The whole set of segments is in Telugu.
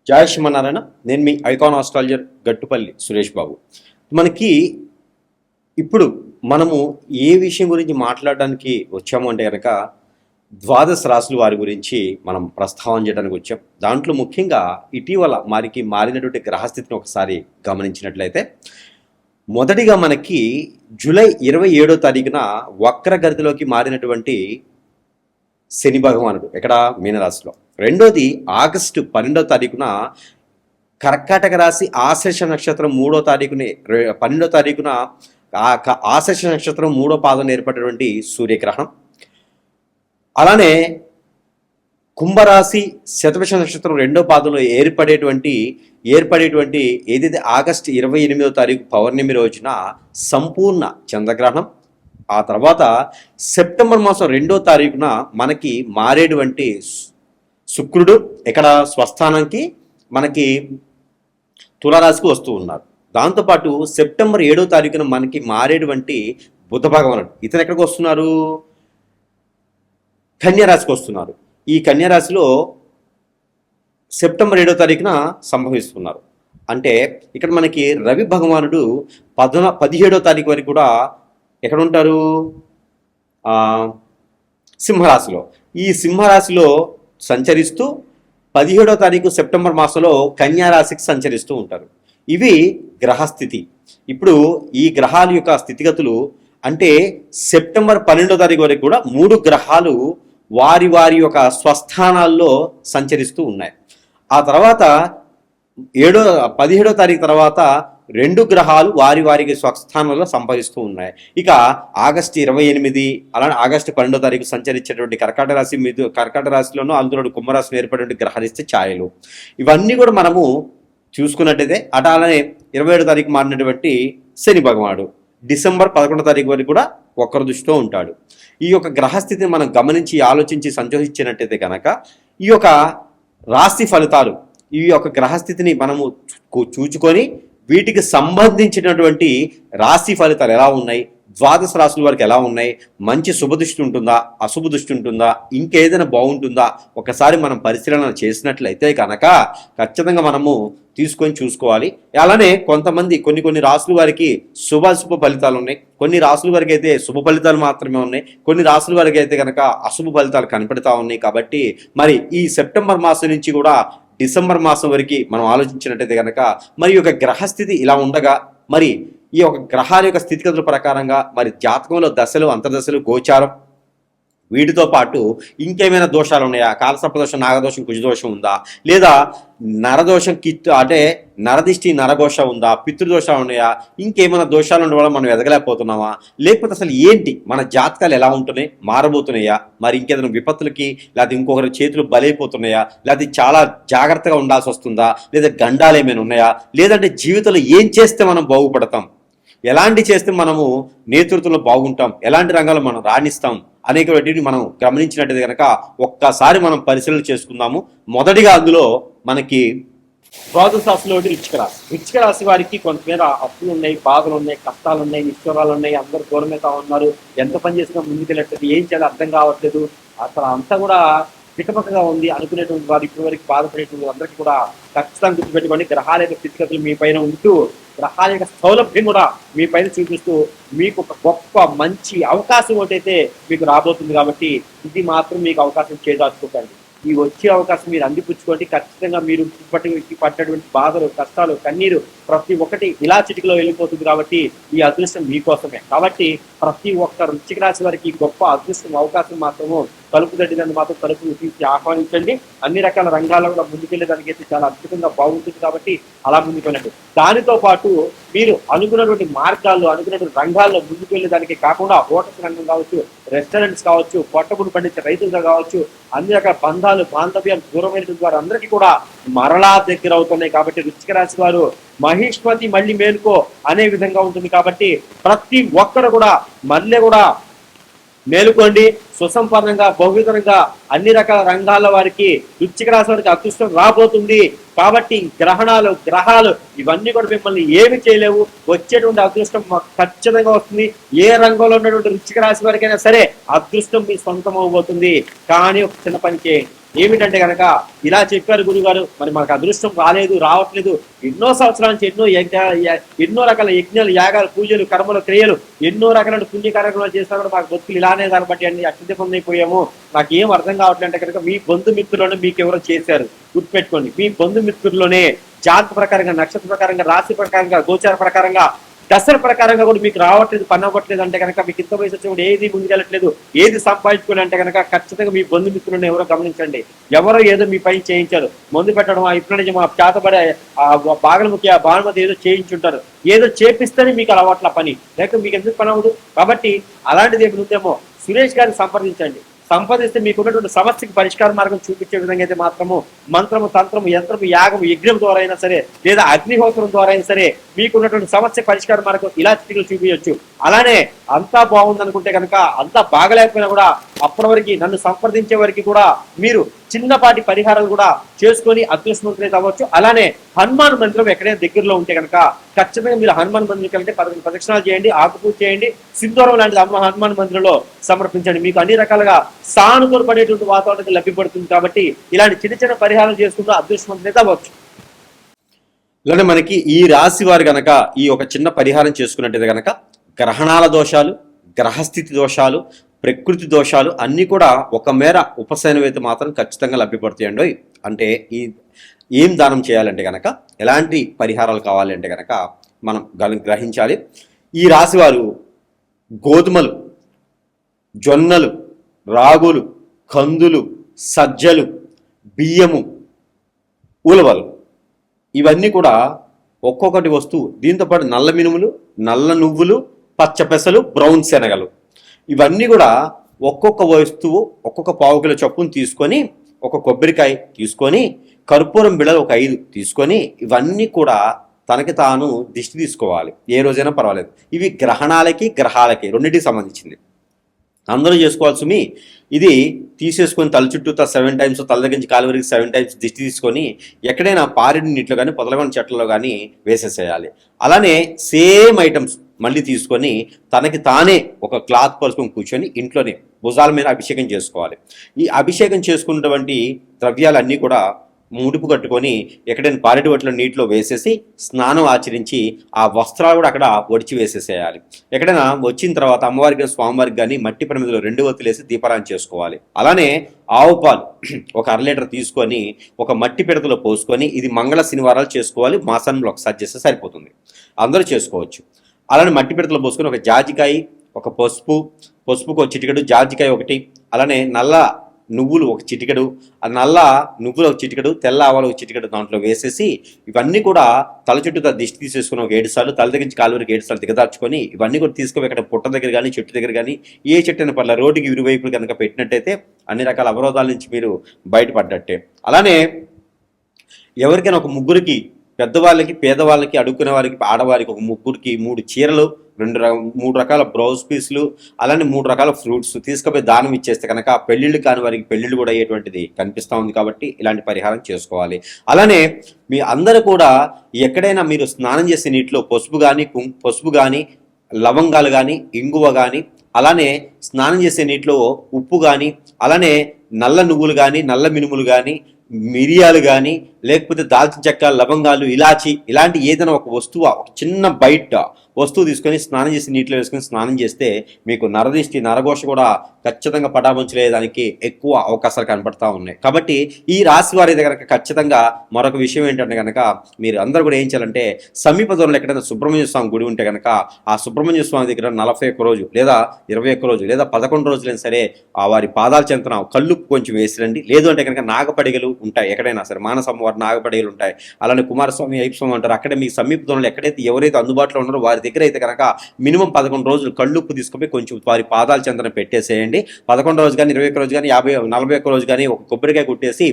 జయ శ్రీమన్నారాయణ. నేను మీ ఐకాన్ ఆస్ట్రాలజర్ గట్టుపల్లి సురేష్ బాబు. మనకి ఇప్పుడు మనము ఏ విషయం గురించి మాట్లాడడానికి వచ్చాము అంటే కనుక ద్వాదశ రాశుల వారి గురించి మనం ప్రస్తావన చేయడానికి వచ్చాం. దాంట్లో ముఖ్యంగా ఇటీవల మారినటువంటి గ్రహస్థితిని ఒకసారి గమనించినట్లయితే మొదటిగా మనకి జూలై 27వ తారీఖున వక్రగతిలోకి మారినటువంటి శని భగవానుడు ఎక్కడ మీనరాశిలో. రెండోది ఆగస్టు 12వ తారీఖున కర్కాటక రాశి ఆశ్లేష నక్షత్రం 3వ తారీఖుని 12వ తారీఖున ఆశ్లేష నక్షత్రం 3వ పాదం ఏర్పడినటువంటి సూర్యగ్రహణం. అలానే కుంభరాశి శతభిష నక్షత్రం 2వ పాదంలో ఏర్పడేటువంటి ఏదైతే ఆగస్టు 28వ తారీఖు పౌర్ణమి రోజున సంపూర్ణ చంద్రగ్రహణం. ఆ తర్వాత సెప్టెంబర్ మాసం 2వ తారీఖున మనకి మారేటువంటి శుక్రుడు ఇక్కడ స్వస్థానానికి మనకి తులారాశికి వస్తూ ఉన్నారు. దాంతోపాటు సెప్టెంబర్ 7వ తారీఖున మనకి మారేటువంటి బుధ భగవానుడు ఇతను ఎక్కడికి వస్తున్నారు? కన్యారాశికి వస్తున్నారు. ఈ కన్యారాశిలో సెప్టెంబర్ 7వ తారీఖున సంభవిస్తున్నారు. అంటే ఇక్కడ మనకి రవి భగవానుడు 17వ తారీఖు వరకు కూడా ఎక్కడ ఉంటారు? సింహరాశిలో. ఈ సింహరాశిలో సంచరిస్తూ 17వ తారీఖు సెప్టెంబర్ మాసంలో కన్యారాశికి సంచరిస్తూ ఉంటారు. ఇవి గ్రహస్థితి. ఇప్పుడు ఈ గ్రహాల యొక్క స్థితిగతులు అంటే సెప్టెంబర్ 12వ తారీఖు వరకు కూడా 3 గ్రహాలు వారి యొక్క స్వస్థానాల్లో సంచరిస్తూ ఉన్నాయి. ఆ తర్వాత 17వ తారీఖు తర్వాత 2 గ్రహాలు వారికి స్వస్థానంలో సంభవిస్తూ ఉన్నాయి. ఇక ఆగస్టు 28 అలానే ఆగస్టు 12వ తారీఖు సంచరించేటువంటి కర్కాటక రాశిలోనూ అందులో కుంభరాశిలో ఏర్పడినటువంటి గ్రహరిస్తే ఛాయలు ఇవన్నీ కూడా మనము చూసుకున్నట్టయితే అలానే 27వ తారీఖు మారినటువంటి శని భగవానుడు డిసెంబర్ 11వ తారీఖు వరకు కూడా ఒక్కరి దృష్టిలో ఉంటాడు. ఈ యొక్క గ్రహస్థితిని మనం గమనించి ఆలోచించి సంతోషించినట్టయితే కనుక ఈ యొక్క రాశి ఫలితాలు ఈ యొక్క గ్రహస్థితిని మనము చూచుకొని వీటికి సంబంధించినటువంటి రాశి ఫలితాలు ఎలా ఉన్నాయి, ద్వాదశ రాశుల వారికి ఎలా ఉన్నాయి, మంచి శుభదృష్టి ఉంటుందా, అశుభ దృష్టి ఉంటుందా, ఇంకేదైనా బాగుంటుందా ఒకసారి మనం పరిశీలన చేసినట్లయితే కనుక ఖచ్చితంగా మనము తీసుకొని చూసుకోవాలి. అలానే కొన్ని రాశుల వారికి శుభాశుభ ఫలితాలు ఉన్నాయి, కొన్ని రాశుల వారికి అయితే శుభ ఫలితాలు మాత్రమే ఉన్నాయి, కొన్ని రాశుల వారికి అయితే కనుక అశుభ ఫలితాలు కనపడతా ఉన్నాయి. కాబట్టి మరి ఈ సెప్టెంబర్ మాసం నుంచి కూడా డిసెంబర్ మాసం వరకు మనం ఆలోచించినట్టయితే కనుక మరి యొక్క గ్రహస్థితి ఇలా ఉండగా మరి ఈ యొక్క గ్రహాల యొక్క స్థితిగతుల ప్రకారంగా మరి జాతకంలో దశలు, అంతర్దశలు, గోచారం వీటితో పాటు ఇంకేమైనా దోషాలు ఉన్నాయా? కాలసర్పదోషం, నాగదోషం, కుజదోషం ఉందా, లేదా నరదోషం అంటే నరదిష్టి, నరఘోష ఉందా, పితృదోషాలు ఉన్నాయా, ఇంకేమైనా దోషాలు ఉండడం వల్ల మనం ఎదగలేకపోతున్నామా, లేకపోతే అసలు ఏంటి మన జాతకాలు ఎలా ఉంటున్నాయి, మారబోతున్నాయా, మరి ఇంకేదైనా విపత్తులకి లేదా ఇంకొకరి చేతులు బలైపోతున్నాయా, లేదా చాలా జాగ్రత్తగా ఉండాల్సి వస్తుందా, లేదా గండాలు ఏమైనా ఉన్నాయా, లేదంటే జీవితంలో ఏం చేస్తే మనం బాగుపడతాం, ఎలాంటి చేస్తే మనము నేతృత్వంలో బాగుంటాం, ఎలాంటి రంగాల్లో మనం రాణిస్తాం అనేకటిని మనం గమనించినట్టయితే కనుక ఒక్కసారి మనం పరిశీలన చేసుకుందాము. మొదటిగా అందులో మనకి ద్వాదశ రాశిలో వృశ్చిక రాశి వారికి కొంతమేర అప్పులు ఉన్నాయి, బాధలు ఉన్నాయి, కష్టాలు ఉన్నాయి, నిష్ఠురాలు ఉన్నాయి, అందరూ దూరమైతే ఉన్నారు, ఎంత పని చేసినా ముందుకెళ్ళట్లేదు, ఏం చేయాలో అర్థం కావట్లేదు, అసలు అంతా కూడా పిటపకగా ఉంది అనుకునేటువంటి వారు ఇప్పటి వరకు బాధపడేటువంటి అందరికీ కూడా ఖచ్చితంగా గుర్తుపెట్టుకోండి. గ్రహాల యొక్క స్థితిగతులు మీ పైన ఉంటూ గ్రహాల యొక్క సౌలభ్యం కూడా మీ పైన చూపిస్తూ మీకు ఒక గొప్ప మంచి అవకాశం ఒకటైతే మీకు రాబోతుంది. కాబట్టి ఇది మాత్రం మీకు అవకాశం చేదాచుకోకండి. ఈ వచ్చే అవకాశం మీరు అందిపుచ్చుకోండి. ఖచ్చితంగా మీరు పడ్డటువంటి బాధలు, కష్టాలు, కన్నీరు ప్రతి ఒక్కటి ఇలా చిటికలో వెళ్ళిపోతుంది. కాబట్టి ఈ అదృష్టం మీకోసమే. కాబట్టి ప్రతి ఒక్క వృశ్చిక రాశి వారికి గొప్ప అదృష్టం, అవకాశం మాత్రము తలుపు తట్టిదాన్ని మాత్రం తలుపును తీసి ఆహ్వానించండి. అన్ని రకాల రంగాల్లో కూడా ముందుకెళ్ళేదానికి అయితే చాలా అద్భుతంగా బాగుంటుంది. కాబట్టి అలా ముందుకెళ్ళండి. దానితో పాటు మీరు అనుకున్నటువంటి మార్గాల్లో, అనుకున్నటువంటి రంగాల్లో ముందుకు వెళ్ళేదానికి కాకుండా హోటల్స్ రంగం కావచ్చు, రెస్టారెంట్స్ కావచ్చు, పొట్టగుడు పండించే రైతులుగా కావచ్చు, అన్ని రకాల బంధాలు, బాంధవ్యాలు దూరమైనటువంటి వారు అందరికీ కూడా మరలా దగ్గర అవుతున్నాయి. కాబట్టి వృశ్చిక రాశి వారు మహిష్మతి మళ్ళీ మేలుకో అనే విధంగా ఉంటుంది. కాబట్టి ప్రతి ఒక్కరు కూడా మళ్ళీ కూడా మేలుకోండి. సుసంపన్నంగా, బహువిధంగా అన్ని రకాల రంగాల వారికి వృశ్చిక రాశి వారికి అదృష్టం రాబోతుంది. కాబట్టి గ్రహాలు ఇవన్నీ కూడా మిమ్మల్ని ఏమి చేయలేవు. వచ్చేటువంటి అదృష్టం ఖచ్చితంగా వస్తుంది. ఏ రంగంలో ఉన్నటువంటి వృశ్చిక రాశి వారికైనా సరే అదృష్టం మీ సొంతం అవబోతుంది. కానీ ఒక చిన్న పని చేయండి. ఏమిటంటే కనుక ఇలా చెప్పారు గురుగారు, మరి మనకు అదృష్టం రావట్లేదు, ఎన్నో సంవత్సరాల నుంచి ఎన్నో రకాల యజ్ఞాలు, యాగాలు, పూజలు, కర్మలు, క్రియలు, ఎన్నో రకాల పుణ్య కార్యక్రమాలు చేసినా కూడా మాకు బతుకులు ఇలానే దాన్ని బట్టి అన్ని అత్యంత పొందైపోయాము, నాకు ఏం అర్థం కావట్లేదు అంటే కనుక మీ బంధుమిత్రులను మీకు ఎవరో చేశారు. గుర్తుపెట్టుకోండి, మీ బంధుమిత్రుల్లోనే జాతక ప్రకారంగా, నక్షత్ర ప్రకారంగా, రాశి ప్రకారంగా, గోచార ప్రకారంగా, దశల ప్రకారంగా కూడా మీకు రావట్లేదు, పని అవ్వట్లేదు అంటే కనుక, మీకు ఇంత వయసు వచ్చినప్పుడు ఏది ముందుకెళ్ళట్లేదు, ఏది సంపాదించుకోవాలి అంటే కనుక ఖచ్చితంగా మీ బంధుమిత్రులను ఎవరో గమనించండి. ఎవరో ఏదో మీ పైన చేయించారు, మందు పెట్టడం, ఇప్పుడు మా చేతబడే బాగలముఖి భానుమతి ఏదో చేయించుంటారు, ఏదో చేపిస్తేనే మీకు అలవాట్ల పని, లేక మీకు ఎందుకు పని అవ్వదు. కాబట్టి అలాంటిది ఏమి ఉందేమో సురేష్ గారిని సంప్రదించండి. సంపాదిస్తే మీకున్నటువంటి సమస్యకి పరిష్కార మార్గం చూపించే విధంగా అయితే మాత్రము మంత్రము, తంత్రము, యంత్రము, యాగము, యజ్ఞం ద్వారా అయినా సరే, లేదా అగ్నిహోత్రం ద్వారా అయినా సరే మీకున్నటువంటి సమస్య పరిష్కార మార్గం ఇలా చిటికలు చూపించవచ్చు. అలానే అంతా బాగుందనుకుంటే కనుక, అంతా బాగలేకపోయినా కూడా అప్పటి వరకు నన్ను సంప్రదించే వరకు కూడా మీరు చిన్నపాటి పరిహారాలు కూడా చేసుకొని అదృష్టవంతులైతే అవ్వచ్చు. అలానే హనుమాన్ మందిరం ఎక్కడైనా దగ్గరలో ఉంటే కనుక ఖచ్చితంగా మీరు హనుమాన్ మందిరం కంటే 11 ప్రదక్షిణాలు చేయండి, ఆకుపూజ చేయండి, సింధూరం లాంటిది హనుమాన్ మందిరంలో సమర్పించండి. మీకు అన్ని రకాలుగా సానుకూల పడేటువంటి వాతావరణం లభ్యపడుతుంది. కాబట్టి ఇలాంటి చిన్న చిన్న పరిహారాలు చేసుకుంటూ అదృష్టవంతులైతే అవ్వచ్చు. ఇలానే మనకి ఈ రాశి వారు గనక ఈ ఒక చిన్న పరిహారం చేసుకున్నట్టయితే గనక గ్రహణాల దోషాలు, గ్రహస్థితి దోషాలు, ప్రకృతి దోషాలు అన్నీ కూడా ఒక మేర ఉపశమనం అయితే మాత్రం ఖచ్చితంగా లభ్యపడతాయండి. అంటే ఏం దానం చేయాలంటే కనుక, ఎలాంటి పరిహారాలు కావాలి అంటే కనుక మనం గ్రహించాలి. ఈ రాశి వారు గోధుమలు, జొన్నలు, రాగులు, కందులు, సజ్జలు, బియ్యము, ఉలవలు, ఇవన్నీ కూడా ఒక్కొక్కటి వస్తువు, దీంతోపాటు నల్ల మినుములు, నల్ల నువ్వులు, పచ్చ పెసలు, బ్రౌన్ శనగలు, ఇవన్నీ కూడా ఒక్కొక్క వస్తువు ఒక్కొక్క పావు కిలో చొప్పును తీసుకొని, ఒక కొబ్బరికాయ తీసుకొని, కర్పూరం బిళ్ళలు ఒక 5 తీసుకొని, ఇవన్నీ కూడా తనకి తాను దిష్టి తీసుకోవాలి. ఏ రోజైనా పర్వాలేదు. ఇవి గ్రహణాలకి గ్రహాలకి రెండింటికి సంబంధించింది. అందరూ చేసుకోవాల్సి ఇది తీసేసుకొని తల చుట్టూ 7 టైమ్స్, తల దగ్గర నుంచి కాలు వరకు 7 టైమ్స్ దిష్టి తీసుకొని ఎక్కడైనా పారిడి నీటిలో కానీ పొదలగొండ చెట్లలో కానీ వేసేసేయాలి. అలానే సేమ్ ఐటమ్స్ మళ్ళీ తీసుకొని తనకి తానే ఒక క్లాత్ పరుచుకొని కూర్చొని ఇంట్లోనే భుజాల మీద అభిషేకం చేసుకోవాలి. ఈ అభిషేకం చేసుకున్నటువంటి ద్రవ్యాలన్నీ కూడా ముడుపు కట్టుకొని ఎక్కడైనా పారెడు వట్ల నీటిలో వేసేసి స్నానం ఆచరించి ఆ వస్త్రాలు కూడా అక్కడ ఒడిచి వేసేసేయాలి. ఎక్కడైనా వచ్చిన తర్వాత అమ్మవారికి స్వామివారికి కానీ మట్టి ప్రమిదలో 2 ఒత్తులేసి దీపారాధన చేసుకోవాలి. అలానే ఆవు పాలు ఒక 1/2 లీటర్ తీసుకొని ఒక మట్టి పిడతలో పోసుకొని, ఇది మంగళ శనివారాలు చేసుకోవాలి, మాసంలో ఒకసారి చేస్తే సరిపోతుంది, అందరూ చేసుకోవచ్చు. అలానే మట్టి పిడతలో పోసుకొని ఒక జాజికాయ, ఒక పసుపుకు ఒక చిటికెడు, జాజికాయ ఒకటి, అలానే నల్ల నువ్వులు ఒక చిటికెడు, ఆ నల్ల నువ్వులు ఒక చిటికెడు, తెల్ల ఆవాలు ఒక చిటికెడు దాంట్లో వేసేసి ఇవన్నీ కూడా తల చుట్టూ దిష్టి తీసేసుకుని ఒక 7 సార్లు, తల దగ్గర నుంచి కాలు వరకు 7 సార్లు దిగదార్చుకొని ఇవన్నీ కూడా తీసుకొని ఇక్కడ పుట్ట దగ్గర కానీ చెట్టు దగ్గర కానీ ఏ చెట్టు అయిన పర్ల రోడ్డుకి ఇరువైపులు కనుక పెట్టినట్టయితే అన్ని రకాల అవరోధాల నుంచి మీరు బయటపడ్డట్టే. అలానే ఎవరికైనా ఒక ముగ్గురికి, పెద్దవాళ్ళకి, పేదవాళ్ళకి, అడుక్కునే వారికి, ఆడవారికి ఒక ముగ్గురికి 3 చీరలు, 3 రకాల బ్లౌజ్ పీసులు, అలానే 3 రకాల ఫ్రూట్స్ తీసుకుపోయి దానం ఇచ్చేస్తే కనుక పెళ్లిళ్ళు కాని వారికి పెళ్లిళ్ళు కూడా అయ్యేటువంటిది కనిపిస్తూ ఉంది. కాబట్టి ఇలాంటి పరిహారం చేసుకోవాలి. అలానే మీ అందరూ కూడా ఎక్కడైనా మీరు స్నానం చేసే నీటిలో పసుపు కానీ, లవంగాలు కానీ, ఇంగువ కానీ, అలానే స్నానం చేసే నీటిలో ఉప్పు కానీ, అలానే నల్ల నువ్వులు కానీ, నల్ల మినుములు కానీ, మిరియాలు కానీ, లేకపోతే దాల్చిన చెక్క, లవంగాలు, ఇలాచి, ఇలాంటి ఏదైనా ఒక వస్తువు, ఒక చిన్న బయట వస్తువు తీసుకొని స్నానం చేసి నీటిలో వేసుకొని స్నానం చేస్తే మీకు నరదిష్టి, నరఘోష కూడా ఖచ్చితంగా పటాపంచలేదానికి ఎక్కువ అవకాశాలు కనపడతా ఉన్నాయి. కాబట్టి ఈ రాశి వారి దగ్గర ఖచ్చితంగా మరొక విషయం ఏంటంటే కనుక, మీరు అందరూ కూడా ఏం చేయాలంటే సమీప దూరంలో ఎక్కడైనా సుబ్రహ్మణ్య స్వామి గుడి ఉంటే కనుక ఆ సుబ్రహ్మణ్య స్వామి దగ్గర 41 రోజు లేదా 21 రోజు లేదా 11 రోజులైనా సరే ఆ వారి పాదాల చెంతన కళ్ళు కొంచెం వేసిరండి. లేదు అంటే కనుక నాగపడిగలు ఉంటాయి, ఎక్కడైనా సరే మానస అమ్మవారి నాగపడిగలు ఉంటాయి. అలానే కుమారస్వామి, అయ్యప్ప స్వామి అంటారు. అక్కడే మీ సమీప దూరంలో ఎవరైతే అందుబాటులో ఉన్నారో వారి దగ్గర అయితే కనుక మినిమం 11 రోజులు కళ్ళుప్పు తీసుకుపోయి కొంచెం వారి పాదాల చెంతన పెట్టేసేయండి. 11 రోజు కానీ, 21 రోజు కానీ, 41 రోజు కానీ ఒక కొబ్బరికాయ కుట్టేసి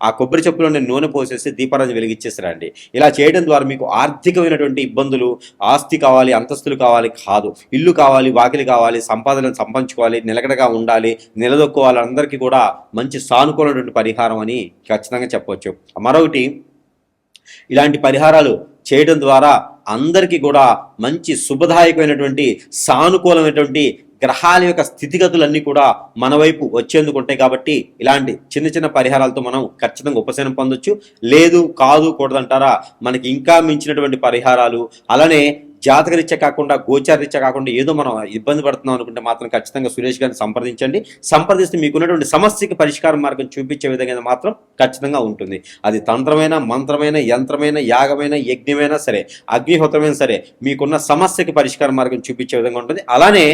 ఆ కొబ్బరి చెప్పులో నూనె పోసేసి దీపారాధన వెలిగించేసారండి. ఇలా చేయడం ద్వారా మీకు ఆర్థికమైనటువంటి ఇబ్బందులు, ఆస్తి కావాలి, అంతస్తులు కావాలి కాదు, ఇల్లు కావాలి, వాకిలి కావాలి, సంపాదనను సంపాదించుకోవాలి, నిలకడగా ఉండాలి, నిలదొక్కోవాలి, అందరికీ కూడా మంచి సానుకూలమైనటువంటి పరిహారం అని ఖచ్చితంగా చెప్పవచ్చు. మరొకటి, ఇలాంటి పరిహారాలు చేయడం ద్వారా అందరికీ కూడా మంచి శుభదాయకమైనటువంటి, సానుకూలమైనటువంటి, గ్రహాల యొక్క స్థితిగతులన్నీ కూడా మన వైపు వచ్చేందుకు ఉంటాయి. కాబట్టి ఇలాంటి చిన్న చిన్న పరిహారాలతో మనం ఖచ్చితంగా ఉపశమనం పొందొచ్చు. లేదు కాదు కూడదంటారా, మనకి ఇంకా మించినటువంటి పరిహారాలు, అలానే జాతకరీత్యా కాకుండా గోచారరీత్యా కాకుండా ఏదో మనం ఇబ్బంది పడుతున్నాం అనుకుంటే మాత్రం ఖచ్చితంగా సురేష్ గారిని సంప్రదించండి. సంప్రదిస్తే మీకున్నటువంటి సమస్యకి పరిష్కార మార్గం చూపించే విధంగా మాత్రం ఖచ్చితంగా ఉంటుంది. అది తంత్రమైన, మంత్రమైన, యంత్రమైన, యాగమైన, యజ్ఞమైనా సరే, అగ్నిహోత్రమైనా సరే, మీకున్న సమస్యకి పరిష్కార మార్గం చూపించే విధంగా ఉంటుంది. అలానే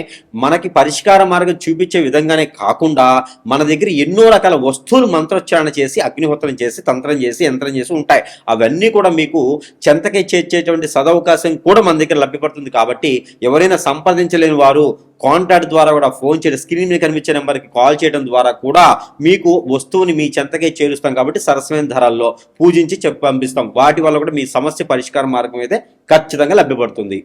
మనకి పరిష్కార మార్గం చూపించే విధంగానే కాకుండా మన దగ్గర ఎన్నో రకాల వస్తువులు మంత్రోచ్చారణ చేసి, అగ్నిహోత్రం చేసి, తంత్రం చేసి, యంత్రం చేసి ఉంటాయి. అవన్నీ కూడా మీకు చెంతకి చేర్చేటువంటి సదవకాశం కూడా మన దగ్గర లభ్యపడుతుంది. కాబట్టి ఎవరైనా సంప్రదించలేని వారు కాంటాక్ట్ ద్వారా కూడా ఫోన్ చేయడం, స్క్రీన్ మీద కనిపించే నెంబర్కి కాల్ చేయడం ద్వారా కూడా మీకు వస్తువుని మీ చెంతకే చేరుస్తాం. కాబట్టి సరసమైన ధరల్లో పూజించి చెప్పి పంపిస్తాం. వాటి వల్ల కూడా మీ సమస్య పరిష్కార మార్గం అయితే ఖచ్చితంగా లభ్యపడుతుంది.